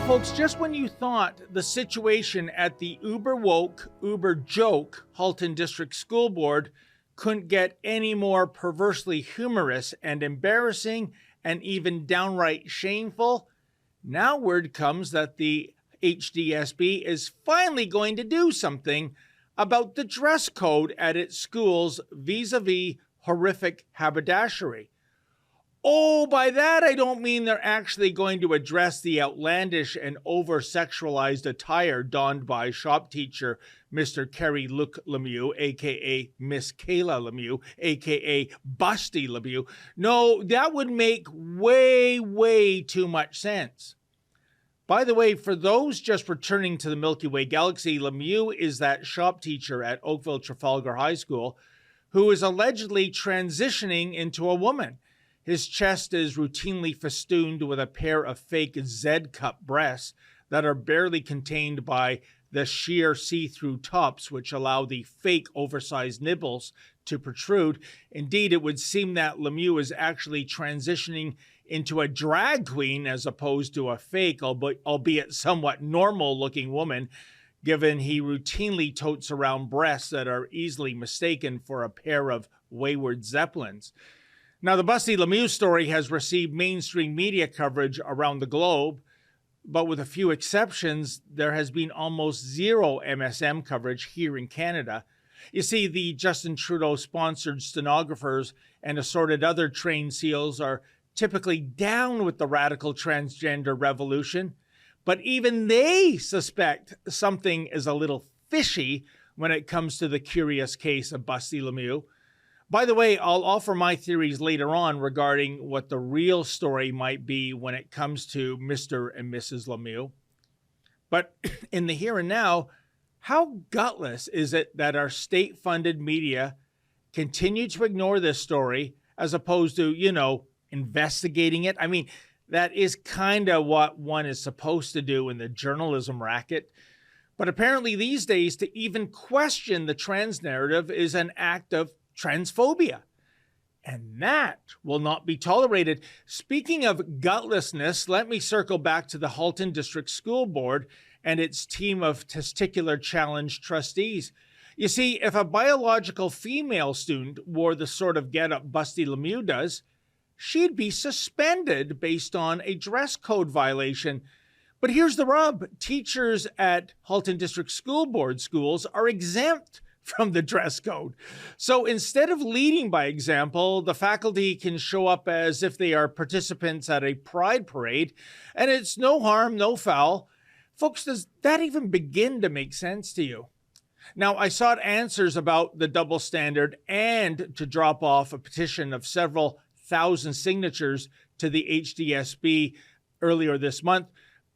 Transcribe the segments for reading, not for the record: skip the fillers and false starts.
folks, just when you thought the situation at the uber-woke, uber-joke Halton District School Board couldn't get any more perversely humorous and embarrassing and even downright shameful, now word comes that the HDSB is finally going to do something about the dress code at its schools vis-a-vis horrific haberdashery. Oh, by that I don't mean they're actually going to address the outlandish and over-sexualized attire donned by shop teacher Mr. Kerry Luke Lemieux, a.k.a. Miss Kayla Lemieux, a.k.a. Busty Lemieux. No, that would make way too much sense. By the way, for those just returning to the Milky Way galaxy, Lemieux is that shop teacher at Oakville Trafalgar High School who is allegedly transitioning into a woman. His chest is routinely festooned with a pair of fake Z-cup breasts that are barely contained by the sheer see-through tops, which allow the fake oversized nipples to protrude. Indeed, it would seem that Lemieux is actually transitioning into a drag queen as opposed to a fake, albeit somewhat normal-looking woman, given he routinely totes around breasts that are easily mistaken for a pair of wayward zeppelins. Now, the Busty Lemieux story has received mainstream media coverage around the globe, but with a few exceptions, there has been almost zero MSM coverage here in Canada. You see, the Justin Trudeau-sponsored stenographers and assorted other trained SEALs are typically down with the radical transgender revolution, but even they suspect something is a little fishy when it comes to the curious case of Busty Lemieux. By the way, I'll offer my theories later on regarding what the real story might be when it comes to Mr. and Mrs. Lemieux. But in the here and now, how gutless is it that our state-funded media continue to ignore this story as opposed to, investigating it? I mean, that is kind of what one is supposed to do in the journalism racket. But apparently these days, to even question the trans narrative is an act of transphobia. And that will not be tolerated. Speaking of gutlessness, let me circle back to the Halton District School Board and its team of testicular challenge trustees. You see, if a biological female student wore the sort of getup Busty Lemieux does, she'd be suspended based on a dress code violation. But here's the rub. Teachers at Halton District School Board schools are exempt from the dress code. So instead of leading by example, the faculty can show up as if they are participants at a pride parade, and it's no harm, no foul. Folks, does that even begin to make sense to you? Now, I sought answers about the double standard and to drop off a petition of several thousand signatures to the HDSB earlier this month.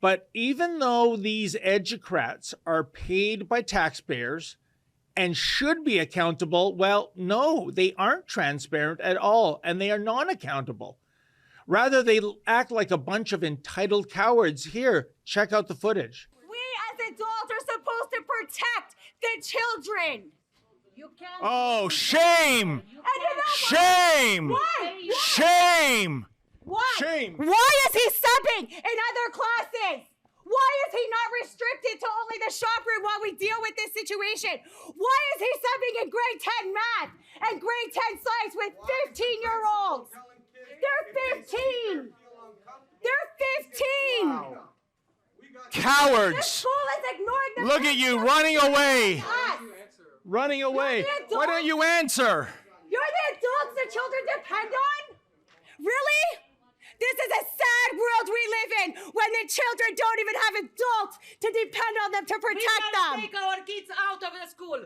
But even though these educrats are paid by taxpayers and should be accountable, well, no, they aren't transparent at all, and they are non-accountable. Rather, they act like a bunch of entitled cowards. Here, check out the footage. We as adults are supposed to protect the children. You can't. Oh, shame! Shame! Why? Shame! Why? Shame! Why is he subbing in other classes? Why is he not restricted to only the shop room while we deal with this situation? Why is he subbing in grade 10 math and grade 10 science with 15-year-olds? They're 15! They're 15! Wow. Cowards! The school is ignoring the Look at you running away! us. Running away! the Why don't you answer? You're the adults the children depend on? Really? This is a sad world we live in when the children don't even have adults to depend on them to protect them. We gotta take our kids out of the school.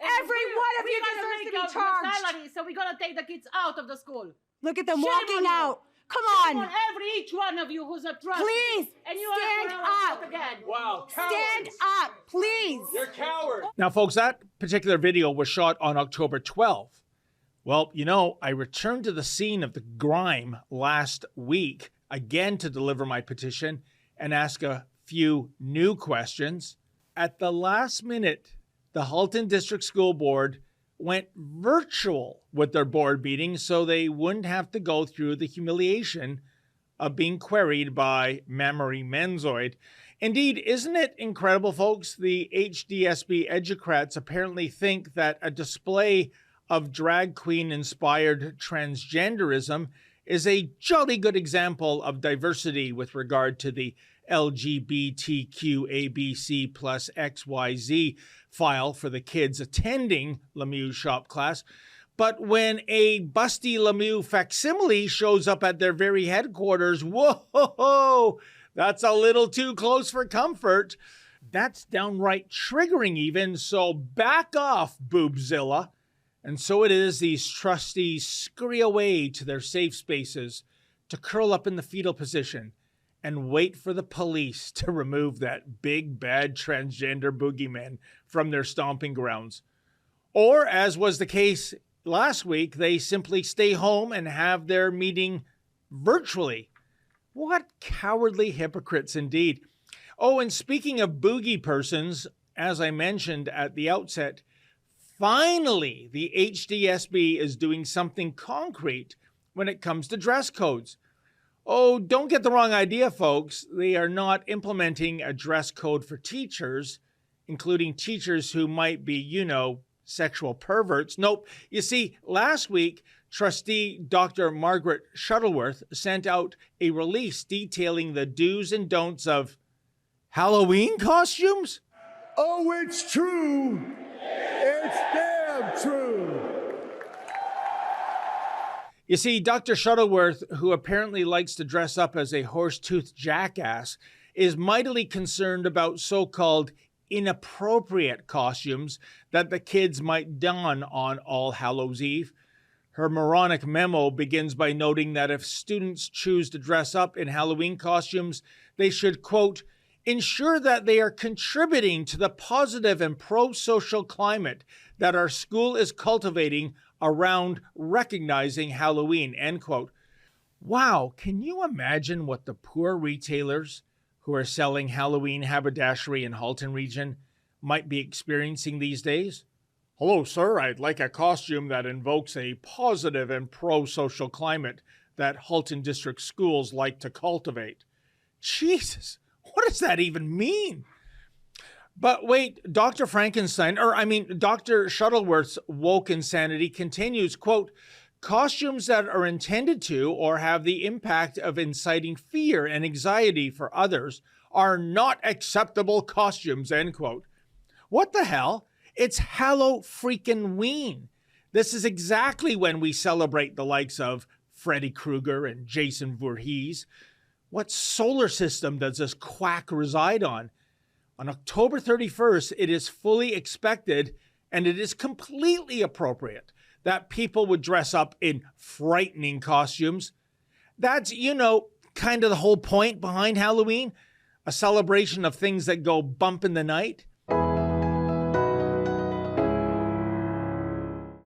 Every one of you deserves to be charged. Salary, so we gotta take the kids out of the school. Look at them Shame walking on you. out. Come Shame on. on each one of you who's a trust. Please, and you stand are up. again. Wow, Stand up, please. You're cowards! Now, folks, that particular video was shot on October 12th. Well, I returned to the scene of the grime last week, again to deliver my petition and ask a few new questions. At the last minute, the Halton District School Board went virtual with their board meeting so they wouldn't have to go through the humiliation of being queried by Mamory Menzoid. Indeed, isn't it incredible, folks? The HDSB educrats apparently think that a display of drag queen-inspired transgenderism is a jolly good example of diversity with regard to the LGBTQABC plus XYZ file for the kids attending Lemieux's shop class. But when a busty Lemieux facsimile shows up at their very headquarters, whoa, that's a little too close for comfort. That's downright triggering even, so back off, Boobzilla. And so it is these trustees scurry away to their safe spaces to curl up in the fetal position and wait for the police to remove that big bad transgender boogeyman from their stomping grounds. Or, as was the case last week, they simply stay home and have their meeting virtually. What cowardly hypocrites indeed. Oh, and speaking of boogie persons, as I mentioned at the outset, finally the HDSB is doing something concrete when it comes to dress codes. Oh, don't get the wrong idea, folks. They are not implementing a dress code for teachers, including teachers who might be, sexual perverts. Nope. You see, last week, Trustee Dr. Margaret Shuttleworth sent out a release detailing the do's and don'ts of Halloween costumes. Oh, it's true. It's damn true. You see, Dr. Shuttleworth, who apparently likes to dress up as a horse-toothed jackass, is mightily concerned about so-called inappropriate costumes that the kids might don on All Hallows Eve. Her moronic memo begins by noting that if students choose to dress up in Halloween costumes, they should, quote, ensure that they are contributing to the positive and pro-social climate that our school is cultivating around recognizing Halloween, end quote. Wow, can you imagine what the poor retailers who are selling Halloween haberdashery in Halton region might be experiencing these days? Hello, sir. I'd like a costume that invokes a positive and pro-social climate that Halton District schools like to cultivate. Jesus, what does that even mean? But wait, Dr. Dr. Shuttleworth's woke insanity continues, quote, costumes that are intended to or have the impact of inciting fear and anxiety for others are not acceptable costumes, end quote. What the hell? It's Hallow-freaking-ween. This is exactly when we celebrate the likes of Freddy Krueger and Jason Voorhees. What solar system does this quack reside on? On October 31st, it is fully expected, and it is completely appropriate, that people would dress up in frightening costumes. That's, kind of the whole point behind Halloween, a celebration of things that go bump in the night.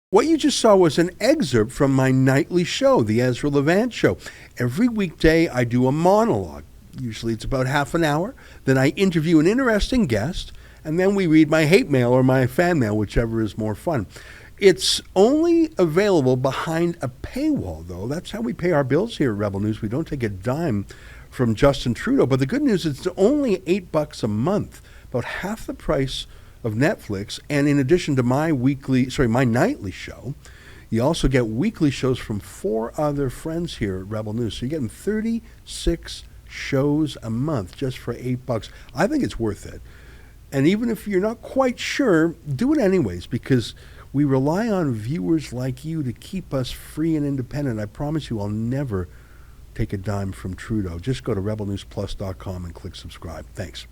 What you just saw was an excerpt from my nightly show, the Ezra Levant Show. Every weekday, I do a monologue. Usually it's about half an hour. Then I interview an interesting guest, and then we read my hate mail or my fan mail, whichever is more fun. It's only available behind a paywall, though. That's how we pay our bills here at Rebel News. We don't take a dime from Justin Trudeau. But the good news is it's only $8 a month, about half the price of Netflix. And in addition to my nightly show, you also get weekly shows from 4 other friends here at Rebel News. So you're getting 36 shows a month just for $8. I think it's worth it. And even if you're not quite sure, do it anyways, because we rely on viewers like you to keep us free and independent. I promise you I'll never take a dime from Trudeau. Just go to rebelnewsplus.com and click subscribe. Thanks.